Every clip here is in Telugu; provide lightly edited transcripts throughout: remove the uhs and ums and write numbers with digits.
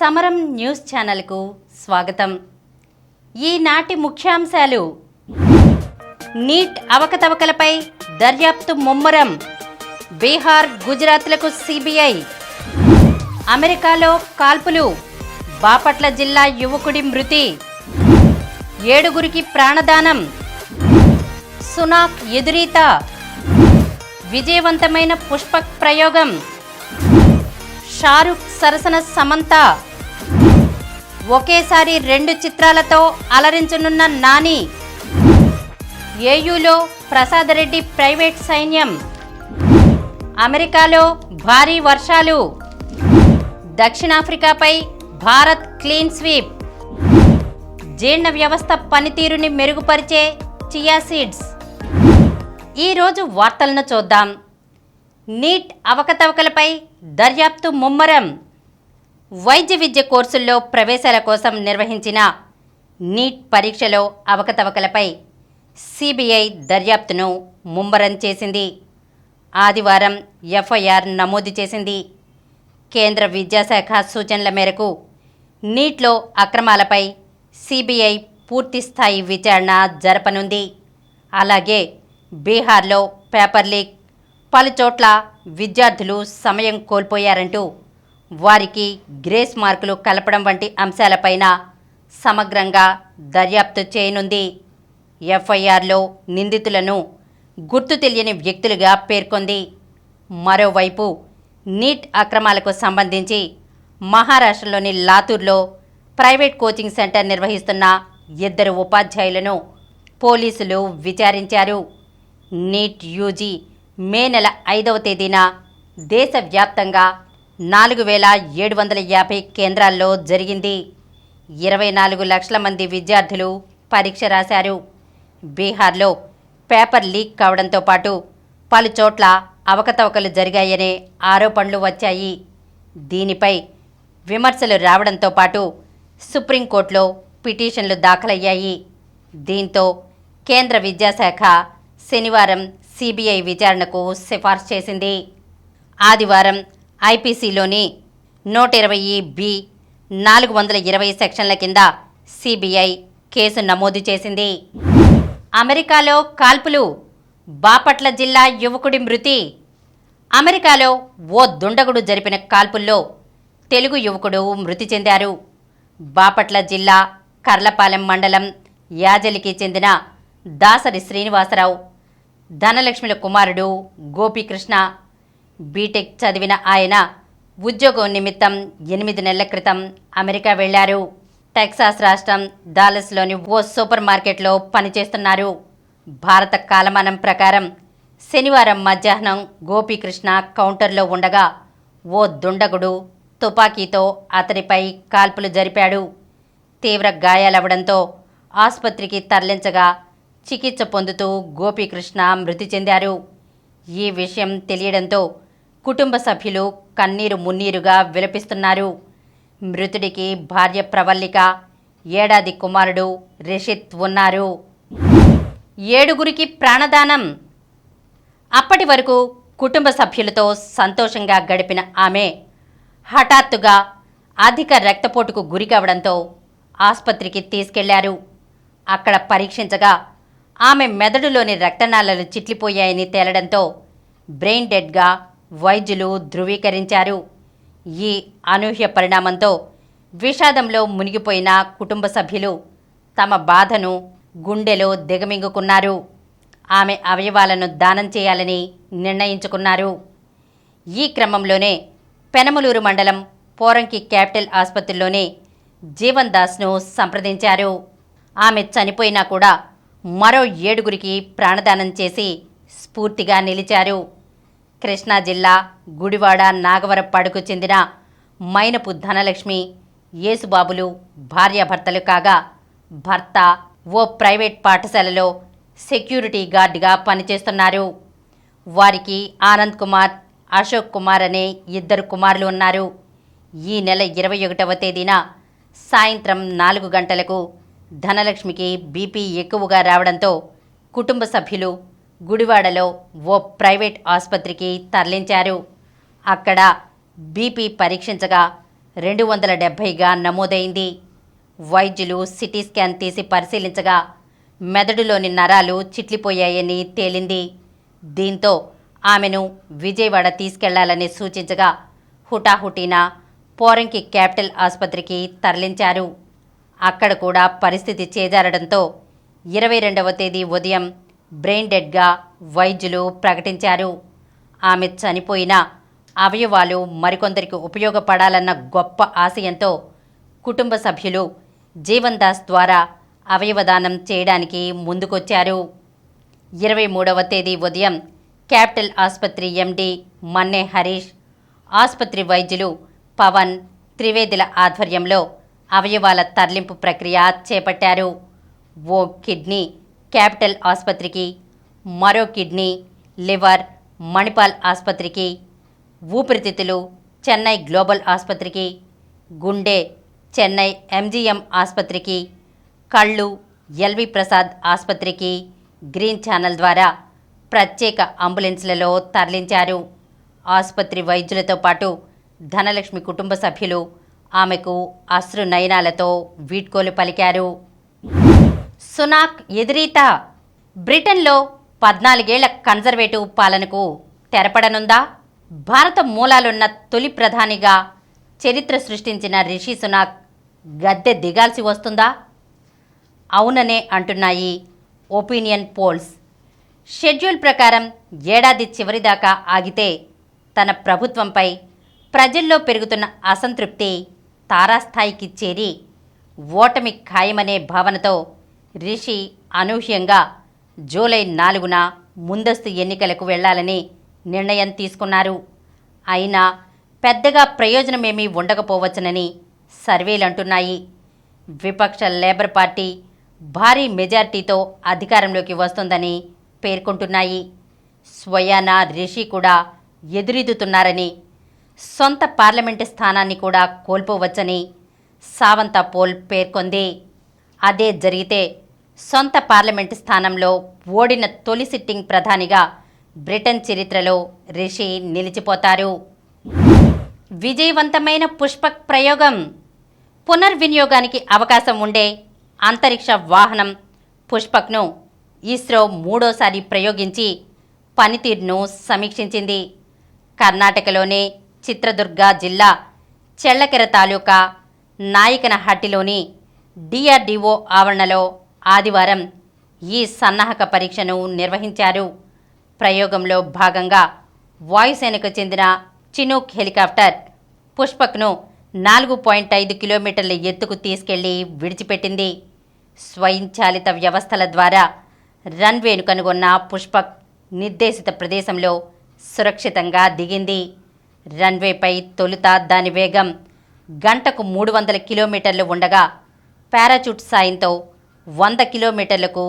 సమరం న్యూస్ ఛానల్కు స్వాగతం. ఈనాటి ముఖ్యాంశాలు: నీట్ అవకతవకలపై దర్యాప్తు ముమ్మరం, బీహార్ గుజరాత్లకు సిబిఐ, అమెరికాలో కాల్పులు, బాపట్ల జిల్లా యువకుడి మృతి, 7గురికి ప్రాణదానం, సునాక్ ఎదురీత, విజయవంతమైన పుష్పక్ ప్రయోగం, షారుఖ్ సరసన సమంత, ఒకేసారి 2 చిత్రాలతో అలరించనున్న నాని, ఏయూలో ప్రసాదరెడ్డి ప్రైవేట్ సైన్యం, అమెరికాలో భారీ వర్షాలు, దక్షిణాఫ్రికాపై భారత్ క్లీన్ స్వీప్, జీర్ణ వ్యవస్థ పనితీరుని మెరుగుపరిచే చియా సీడ్స్. ఈరోజు వార్తలను చూద్దాం. నీట్ అవకతవకలపై దర్యాప్తు ముమ్మరం. వైద్య విద్య కోర్సుల్లో ప్రవేశాల కోసం నిర్వహించిన నీట్ పరీక్షలో అవకతవకలపై సిబిఐ దర్యాప్తును ముమ్మరం చేసింది. ఆదివారం ఎఫ్ఐఆర్ నమోదు చేసింది. కేంద్ర విద్యాశాఖ సూచనల మేరకు నీట్లో అక్రమాలపై సిబిఐ పూర్తిస్థాయి విచారణ జరపనుంది. అలాగే బీహార్లో పేపర్ లీక్, పలుచోట్ల విద్యార్థులు సమయం కోల్పోయారంటూ వారికి గ్రేస్ మార్కులు కలపడం వంటి అంశాలపైన సమగ్రంగా దర్యాప్తు చేయనుంది. ఎఫ్ఐఆర్లో నిందితులను గుర్తు తెలియని వ్యక్తులుగా పేర్కొంది. మరోవైపు నీట్ అక్రమాలకు సంబంధించి మహారాష్ట్రలోని లాతూర్లో ప్రైవేట్ కోచింగ్ సెంటర్ నిర్వహిస్తున్న 2 ఉపాధ్యాయులను పోలీసులు విచారించారు. నీట్ యూజీ మే నెల 5వ తేదీన దేశవ్యాప్తంగా 4750 కేంద్రాల్లో జరిగింది. 24 లక్షల మంది విద్యార్థులు పరీక్ష రాశారు. బీహార్లో పేపర్ లీక్ కావడంతో పాటు పలుచోట్ల అవకతవకలు జరిగాయనే ఆరోపణలు వచ్చాయి. దీనిపై విమర్శలు రావడంతో పాటు సుప్రీంకోర్టులో పిటిషన్లు దాఖలయ్యాయి. దీంతో కేంద్ర విద్యాశాఖ శనివారం సిబిఐ విచారణకు సిఫార్సు చేసింది. ఆదివారం ఐపీసీలోని 120(b) 420 సెక్షన్ల కింద సిబిఐ కేసు నమోదు చేసింది. అమెరికాలో కాల్పులు, బాపట్ల జిల్లా యువకుడి మృతి. అమెరికాలో ఓ దుండగుడు జరిపిన కాల్పుల్లో తెలుగు యువకుడు మృతి చెందారు. బాపట్ల జిల్లా కర్లపాలెం మండలం యాజలికి చెందిన దాసరి శ్రీనివాసరావు, ధనలక్ష్మిల కుమారుడు గోపీకృష్ణ. బీటెక్ చదివిన ఆయన ఉద్యోగం నిమిత్తం 8 నెలల క్రితం అమెరికా వెళ్లారు. టెక్సాస్ రాష్ట్రం దాలస్లోని ఓ సూపర్ మార్కెట్లో పనిచేస్తున్నారు. భారత కాలమానం ప్రకారం శనివారం మధ్యాహ్నం గోపీకృష్ణ కౌంటర్లో ఉండగా ఓ దుండగుడు తుపాకీతో అతడిపై కాల్పులు జరిపాడు. తీవ్ర గాయాలవడంతో ఆసుపత్రికి తరలించగా చికిత్స పొందుతూ గోపీకృష్ణ మృతి చెందారు. ఈ విషయం తెలియడంతో కుటుంబ సభ్యులు కన్నీరు మున్నీరుగా విలపిస్తున్నారు. మృతుడికి భార్య ప్రవల్లిక, 1 ఏడాది కుమారుడు రిషిత్ ఉన్నారు. 7గురికి ప్రాణదానం. అప్పటి వరకు కుటుంబ సభ్యులతో సంతోషంగా గడిపిన ఆమె హఠాత్తుగా అధిక రక్తపోటుకు గురి కావడంతో ఆసుపత్రికి తీసుకెళ్లారు. అక్కడ పరీక్షించగా ఆమె మెదడులోని రక్తనాళాలు చిట్లిపోయాయని తేలడంతో బ్రెయిన్ డెడ్గా వైద్యులు ధృవీకరించారు. ఈ అనూహ్య పరిణామంతో విషాదంలో మునిగిపోయిన కుటుంబ సభ్యులు తమ బాధను గుండెలో దిగమింగుకున్నారు. ఆమె అవయవాలను దానం చేయాలని నిర్ణయించుకున్నారు. ఈ క్రమంలోనే పెనమలూరు మండలం పోరంకి క్యాపిటల్ ఆసుపత్రిలోనే జీవన్ దాస్ను సంప్రదించారు. ఆమె చనిపోయినా కూడా మరో 7గురికి ప్రాణదానం చేసి స్ఫూర్తిగా నిలిచారు. కృష్ణా జిల్లా గుడివాడ నాగవరపాడుకు చెందిన మైనపు ధనలక్ష్మి, యేసుబాబులు భార్యాభర్తలు కాగా భర్త ఓ ప్రైవేట్ పాఠశాలలో సెక్యూరిటీ గార్డుగా పనిచేస్తున్నారు. వారికి ఆనంద్ కుమార్, అశోక్ కుమార్ అనే 2 కుమారులు ఉన్నారు. ఈ నెల 21వ తేదీన సాయంత్రం 4 గంటలకు ధనలక్ష్మికి బీపీ ఎక్కువగా రావడంతో కుటుంబ సభ్యులు గుడివాడలో ఓ ప్రైవేట్ ఆసుపత్రికి తరలించారు. అక్కడ బీపీ పరీక్షించగా 270గా నమోదైంది. వైద్యులు సిటీ స్కాన్ తీసి పరిశీలించగా మెదడులోని నరాలు చిట్లిపోయాయని తేలింది. దీంతో ఆమెను విజయవాడ తీసుకెళ్లాలని సూచించగా హుటాహుటీన పోరంకి క్యాపిటల్ ఆసుపత్రికి తరలించారు. అక్కడ కూడా పరిస్థితి చేజారడంతో 22వ తేదీ ఉదయం బ్రెయిన్ డెడ్గా వైద్యులు ప్రకటించారు. ఆమె చనిపోయిన అవయవాలు మరికొందరికి ఉపయోగపడాలన్న గొప్ప ఆశయంతో కుటుంబ సభ్యులు జీవన్ దాస్ ద్వారా అవయవదానం చేయడానికి ముందుకొచ్చారు. 23వ తేదీ ఉదయం క్యాపిటల్ ఆసుపత్రి ఎండి మన్నే హరీష్, ఆసుపత్రి వైద్యులు పవన్ త్రివేదుల ఆధ్వర్యంలో అవయవాల తరలింపు ప్రక్రియ చేపట్టారు. ఓ కిడ్నీ క్యాపిటల్ ఆసుపత్రికి, మరో కిడ్నీ, లివర్ మణిపాల్ ఆసుపత్రికి, ఊపిరితిత్తులు చెన్నై గ్లోబల్ ఆసుపత్రికి, గుండె చెన్నై ఎంజీఎం ఆసుపత్రికి, కళ్ళు ఎల్వి ప్రసాద్ ఆసుపత్రికి గ్రీన్ ఛానల్ ద్వారా ప్రత్యేక అంబులెన్స్లలో తరలించారు. ఆసుపత్రి వైద్యులతో పాటు ధనలక్ష్మి కుటుంబ సభ్యులు ఆమెకు అశ్రు నయనాలతో వీడ్కోలు పలికారు. సునాక్ ఎదురీత బ్రిటన్లో 14 ఏళ్ల కన్జర్వేటివ్ పాలనకు తెరపడనుందా? భారత మూలాలున్న తొలి ప్రధానిగా చరిత్ర సృష్టించిన రిషి సునాక్ గద్దె దిగాల్సి వస్తుందా? అవుననే అంటున్నాయి ఒపీనియన్ పోల్స్. షెడ్యూల్ ప్రకారం ఏడాది చివరిదాకా ఆగితే తన ప్రభుత్వంపై ప్రజల్లో పెరుగుతున్న అసంతృప్తి తారాస్థాయికి చేరి ఓటమి ఖాయమనే భావనతో రిషి అనూహ్యంగా జూలై 4న ముందస్తు ఎన్నికలకు వెళ్లాలని నిర్ణయం తీసుకున్నారు. అయినా పెద్దగా ప్రయోజనమేమీ ఉండకపోవచ్చునని సర్వేలంటున్నాయి. విపక్ష లేబర్ పార్టీ భారీ మెజార్టీతో అధికారంలోకి వస్తుందని పేర్కొంటున్నాయి. స్వయానా రిషి కూడా ఎదురీదుతున్నారని, సొంత పార్లమెంటు స్థానాన్ని కూడా కోల్పోవచ్చని సావంత పోల్ పేర్కొంది. అదే జరిగితే సొంత పార్లమెంటు స్థానంలో ఓడిన తొలి సిట్టింగ్ ప్రధానిగా బ్రిటన్ చరిత్రలో రిషి నిలిచిపోతారు. విజయవంతమైన పుష్పక్ ప్రయోగం. పునర్వినియోగానికి అవకాశం ఉండే అంతరిక్ష వాహనం పుష్పక్ను ఇస్రో 3వసారి ప్రయోగించి పనితీరును సమీక్షించింది. కర్ణాటకలోని చిత్రదుర్గ జిల్లా చెళ్లకెర తాలూకా నాయకనహట్టిలోని డిఆర్డీఓ ఆవరణలో ఆదివారం ఈ సన్నాహక పరీక్షను నిర్వహించారు. ప్రయోగంలో భాగంగా వాయుసేనకు చెందిన చినూక్ హెలికాప్టర్ పుష్పక్ను 4.5 కిలోమీటర్ల ఎత్తుకు తీసుకెళ్లి విడిచిపెట్టింది. స్వయంచాలిత వ్యవస్థల ద్వారా రన్వేను కనుగొన్న పుష్పక్ నిర్దేశిత ప్రదేశంలో సురక్షితంగా దిగింది. రన్వేపై తొలుత దాని వేగం గంటకు 300 కిలోమీటర్లు ఉండగా పారాచూట్ సాయంతో 100 కిలోమీటర్లకు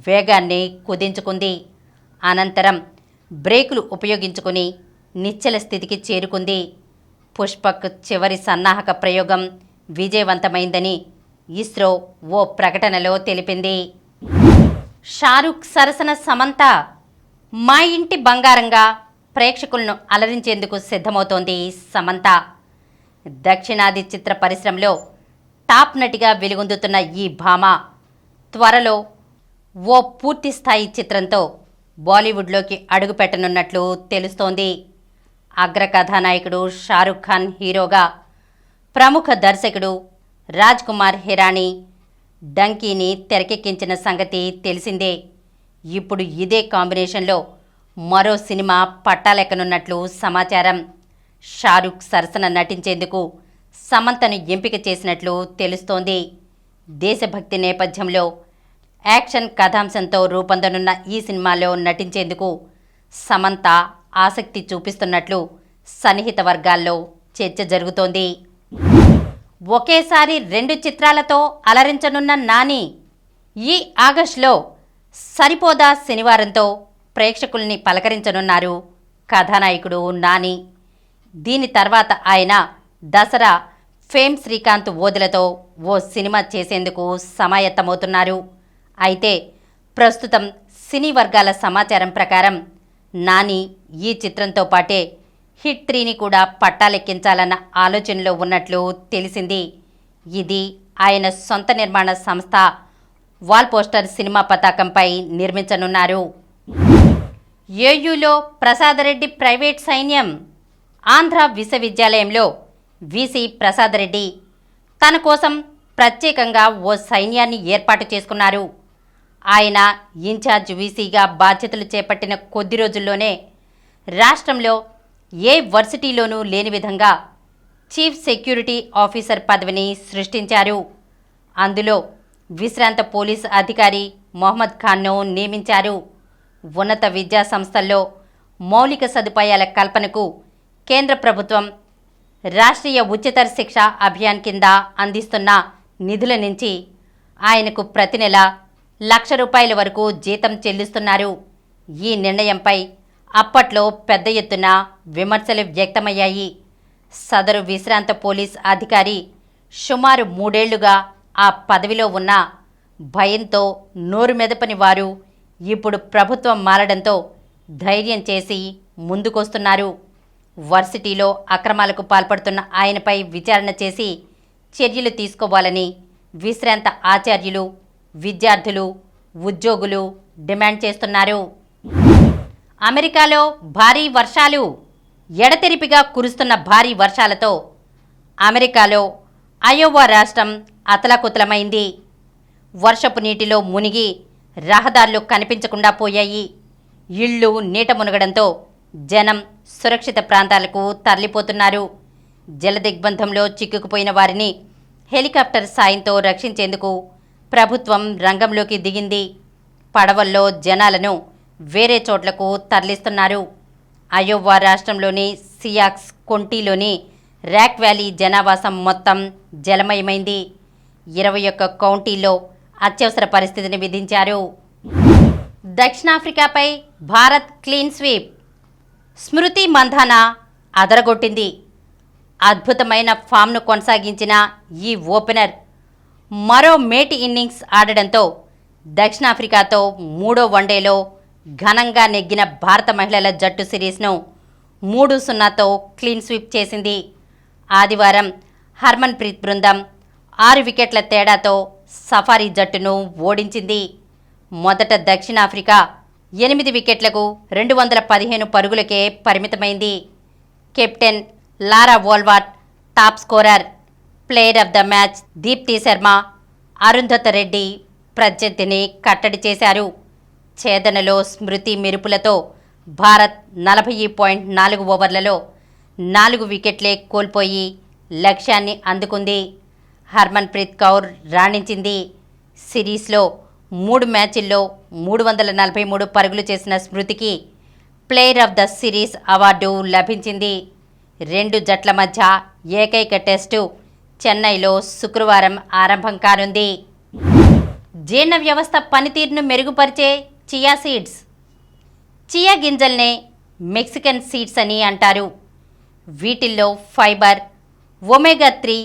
వేగాన్ని కుదించుకుంది. అనంతరం బ్రేకులు ఉపయోగించుకుని నిశ్చల స్థితికి చేరుకుంది. పుష్పక్ చివరి సన్నాహక ప్రయోగం విజయవంతమైందని ఇస్రో ఓ ప్రకటనలో తెలిపింది. షారుఖ్ సరసన సమంత మా ఇంటి బంగారంగా ప్రేక్షకులను అలరించేందుకు సిద్ధమవుతోంది సమంత. దక్షిణాది చిత్ర పరిశ్రమలో టాప్ నటిగా వెలుగొందుతున్న ఈ భామ త్వరలో ఓ పూర్తిస్థాయి చిత్రంతో బాలీవుడ్లోకి అడుగుపెట్టనున్నట్లు తెలుస్తోంది. అగ్ర కథానాయకుడు షారుఖ్ ఖాన్ హీరోగా ప్రముఖ దర్శకుడు రాజ్ కుమార్ హిరానీ డంకీని తెరకెక్కించిన సంగతి తెలిసిందే. ఇప్పుడు ఇదే కాంబినేషన్లో మరో సినిమా పట్టాలెక్కనున్నట్లు సమాచారం. షారుఖ్ సరసన నటించేందుకు సమంతను ఎంపిక చేసినట్లు తెలుస్తోంది. దేశభక్తి నేపథ్యంలో యాక్షన్ కథాంశంతో రూపొందనున్న ఈ సినిమాలో నటించేందుకు సమంత ఆసక్తి చూపిస్తున్నట్లు సన్నిహిత వర్గాల్లో చర్చ జరుగుతోంది. ఒకేసారి 2 చిత్రాలతో అలరించనున్న నాని ఈ ఆగస్టులో సరిపోదా శనివారంతో ప్రేక్షకుల్ని పలకరించనున్నారు కథానాయకుడు నాని. దీని తర్వాత ఆయన దసరా ఫేమ్ శ్రీకాంత్ ఓదెలతో ఓ సినిమా చేసేందుకు సమాయత్తమవుతున్నారు. అయితే ప్రస్తుతం సినీ వర్గాల సమాచారం ప్రకారం నాని ఈ చిత్రంతో పాటే హిట్ 3ని కూడా పట్టాలెక్కించాలన్న ఆలోచనలో ఉన్నట్లు తెలిసింది. ఇది ఆయన సొంత నిర్మాణ సంస్థ వాల్ పోస్టర్ సినిమా పతాకంపై నిర్మించనున్నారు. ఏయూలో ప్రసాదరెడ్డి ప్రైవేట్ సైన్యం. ఆంధ్ర విశ్వవిద్యాలయంలో వీసీ ప్రసాదరెడ్డి తన కోసం ప్రత్యేకంగా ఓ సైన్యాన్ని ఏర్పాటు చేసుకున్నారు. ఆయన ఇన్ఛార్జ్ వీసీగా బాధ్యతలు చేపట్టిన కొద్ది రోజుల్లోనే రాష్ట్రంలో ఏ వర్సిటీలోనూ లేని విధంగా చీఫ్ సెక్యూరిటీ ఆఫీసర్ పదవిని సృష్టించారు. అందులో విశ్రాంత పోలీస్ అధికారి మొహమ్మద్ ఖాన్ను నియమించారు. ఉన్నత విద్యా సంస్థల్లో మౌలిక సదుపాయాల కల్పనకు కేంద్ర ప్రభుత్వం రాష్ట్రీయ ఉచిత శిక్ష అభియాన్ కింద అందిస్తున్న నిధుల నుంచి ఆయనకు ప్రతి నెల ₹1,00,000 వరకు జీతం చెల్లిస్తున్నారు. ఈ నిర్ణయంపై అప్పట్లో పెద్ద ఎత్తున విమర్శలు వ్యక్తమయ్యాయి. సదరు విశ్రాంత పోలీస్ అధికారి సుమారు 3 ఏళ్లుగా ఆ పదవిలో ఉన్న భయంతో నోరు మెదపని వారు ఇప్పుడు ప్రభుత్వం మారడంతో ధైర్యం చేసి ముందుకొస్తున్నారు. వర్సిటీలో అక్రమాలకు పాల్పడుతున్న ఆయనపై విచారణ చేసి చర్యలు తీసుకోవాలని విశ్రాంత ఆచార్యులు, విద్యార్థులు, ఉద్యోగులు డిమాండ్ చేస్తున్నారు. అమెరికాలో భారీ వర్షాలు. ఎడతెరిపిగా కురుస్తున్న భారీ వర్షాలతో అమెరికాలో అయోవా రాష్ట్రం అతలాకుతలమైంది. వర్షపు నీటిలో మునిగి రహదారులు కనిపించకుండా పోయాయి. ఇళ్లు నీట మునగడంతో జనం సురక్షిత ప్రాంతాలకు తరలిపోతున్నారు. జలదిగ్బంధంలో చిక్కుకుపోయిన వారిని హెలికాప్టర్ సాయంతో రక్షించేందుకు ప్రభుత్వం రంగంలోకి దిగింది. పడవల్లో జనాలను వేరే చోట్లకు తరలిస్తున్నారు. అయోవా రాష్ట్రంలోని సియాక్స్ కొంటీలోని ర్యాక్ వ్యాలీ జనావాసం మొత్తం జలమయమైంది. 21 కౌంటీల్లో అత్యవసర పరిస్థితిని విధించారు. దక్షిణాఫ్రికాపై భారత్ క్లీన్ స్వీప్. స్మృతి మంధానా అదరగొట్టింది. అద్భుతమైన ఫామ్ను కొనసాగించిన ఈ ఓపెనర్ మరో మేటి ఇన్నింగ్స్ ఆడడంతో దక్షిణాఫ్రికాతో 3వ వన్డేలో ఘనంగా నెగ్గిన భారత మహిళల జట్టు సిరీస్ను 3-0తో క్లీన్ స్వీప్ చేసింది. ఆదివారం హర్మన్ ప్రీత్ బృందం 6 వికెట్ల తేడాతో సఫారీ జట్టును ఓడించింది. మొదట దక్షిణాఫ్రికా 8 వికెట్లకు 215 పరుగులకే పరిమితమైంది. Captain Laura Wolvaardt top scorer. Player of the match Deepti Sharma, Arundhati Reddy ప్రత్యర్థిని కట్టడి చేశారు. ఛేదనలో స్మృతి మెరుపులతో భారత్ 40.4 ఓవర్లలో 4 వికెట్లే కోల్పోయి లక్ష్యాన్ని అందుకుంది. హర్మన్ ప్రీత్ కౌర్ రాణించింది. సిరీస్లో 3 మ్యాచ్ల్లో 343 పరుగులు చేసిన స్మృతికి player of the series award లభించింది. 2 జట్ల మధ్య ఏకైక టెస్టు చెన్నైలో శుక్రవారం ఆరంభం కానుంది. జీర్ణ వ్యవస్థ పనితీరును మెరుగుపరిచే చియా సీడ్స్. చియా గింజల్నే మెక్సికన్ సీడ్స్ అని అంటారు. వీటిల్లో ఫైబర్, ఒమేగా 3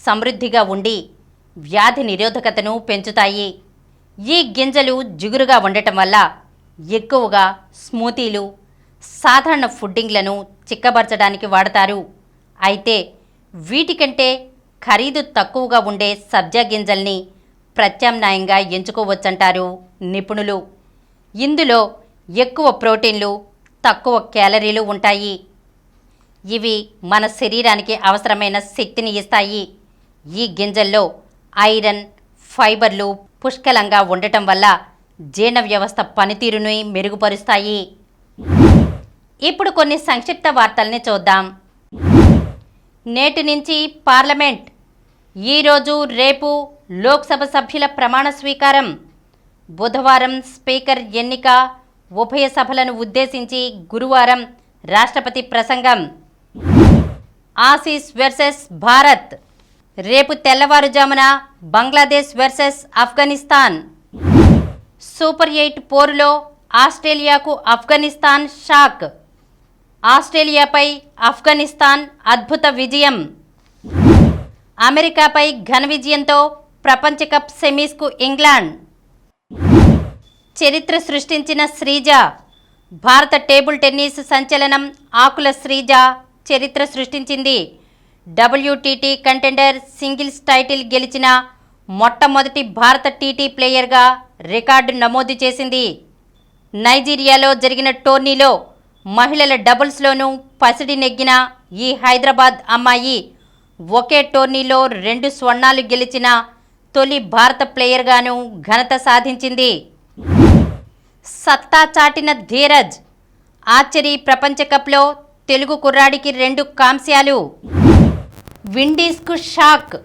సమృద్ధిగా ఉండి వ్యాధి నిరోధకతను పెంచుతాయి. ఈ గింజలు జిగురుగా ఉండటం వల్ల ఎక్కువగా స్మూతీలు, సాధారణ ఫుడ్డింగ్లను చిక్కబరచడానికి వాడతారు. అయితే వీటికంటే ఖరీదు తక్కువగా ఉండే సబ్జా గింజల్ని ప్రత్యామ్నాయంగా ఎంచుకోవచ్చంటారు నిపుణులు. ఇందులో ఎక్కువ ప్రోటీన్లు, తక్కువ క్యాలరీలు ఉంటాయి. ఇవి మన శరీరానికి అవసరమైన శక్తిని ఇస్తాయి. ఈ గింజల్లో ఐరన్, ఫైబర్లు పుష్కలంగా ఉండటం వల్ల జీర్ణ వ్యవస్థ పనితీరుని మెరుగుపరుస్తాయి. ఇప్పుడు కొన్ని సంక్షిప్త వార్తల్ని చూద్దాం. నేటి నుంచి పార్లమెంట్. ఈరోజు రేపు లోక్సభ సభ్యుల ప్రమాణ స్వీకారం. బుధవారం స్పీకర్ ఎన్నిక. ఉభయ సభలను ఉద్దేశించి గురువారం రాష్ట్రపతి ప్రసంగం. Aussies versus Bharat. రేపు తెల్లవారుజామున బంగ్లాదేశ్ వర్సెస్ ఆఫ్ఘనిస్తాన్. సూపర్ 8 పోరులో ఆస్ట్రేలియాకు ఆఫ్ఘనిస్తాన్ షాక్. ఆస్ట్రేలియాపై ఆఫ్ఘనిస్తాన్ అద్భుత విజయం. అమెరికాపై ఘన విజయంతో ప్రపంచ కప్ సెమీస్కు ఇంగ్లాండ్. చరిత్ర సృష్టించిన శ్రీజ. భారత టేబుల్ టెన్నిస్ సంచలనం ఆకుల శ్రీజ చరిత్ర సృష్టించింది. WTT కంటెండర్ సింగిల్స్ టైటిల్ గెలిచిన మొట్టమొదటి భారత టీటీ ప్లేయర్గా రికార్డు నమోదు చేసింది. నైజీరియాలో జరిగిన టోర్నీలో మహిళల డబుల్స్లోనూ పసిడి నెగ్గిన ఈ హైదరాబాద్ అమ్మాయి ఒకే టోర్నీలో 2 స్వర్ణాలు గెలిచిన తొలి భారత ప్లేయర్గాను ఘనత సాధించింది. సత్తా చాటిన ధీరజ్. ఆర్చరీ ప్రపంచ కప్లో తెలుగు కుర్రాడికి 2 కాంస్యాలు. విండీస్కు షాక్.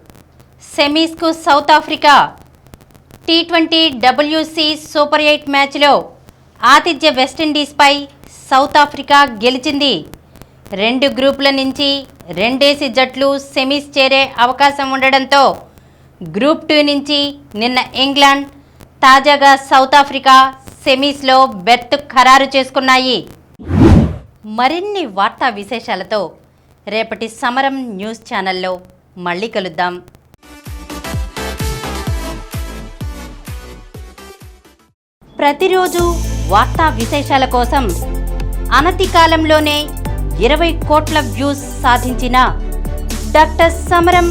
సెమీస్కు South Africa. T20 WC super 8 మ్యాచ్లో ఆతిథ్య వెస్టిండీస్పై సౌత్ ఆఫ్రికా గెలిచింది. 2 గ్రూపుల నుంచి 2 జట్లు సెమీస్ చేరే అవకాశం ఉండడంతో గ్రూప్ 2 నుంచి నిన్న ఇంగ్లాండ్, తాజాగా సౌత్ ఆఫ్రికా సెమీస్లో బెర్త్ ఖరారు చేసుకున్నాయి. మరిన్ని వార్తా విశేషాలతో రేపటి సమరం న్యూస్ ఛానల్లో మళ్ళీ కలుద్దాం. ప్రతిరోజు వార్తా విశేషాల కోసం అనతి కాలంలోనే 20 కోట్ల వ్యూస్ సాధించిన డాక్టర్ సమరం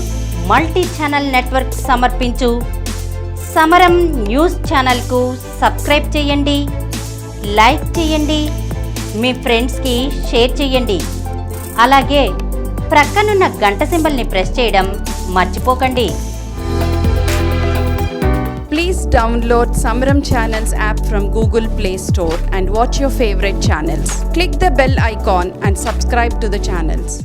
మల్టీ ఛానల్ నెట్వర్క్ సమర్పించు సమరం న్యూస్ ఛానల్కు సబ్స్క్రైబ్ చేయండి, లైక్ చేయండి, మీ ఫ్రెండ్స్కి షేర్ చేయండి. అలాగే ప్రక్కనున్న గంట సింబల్ని ప్రెస్ చేయడం మర్చిపోకండి. Please download Samaram Channels app from Google Play Store and watch your favorite channels. Click the bell icon and subscribe to the channels.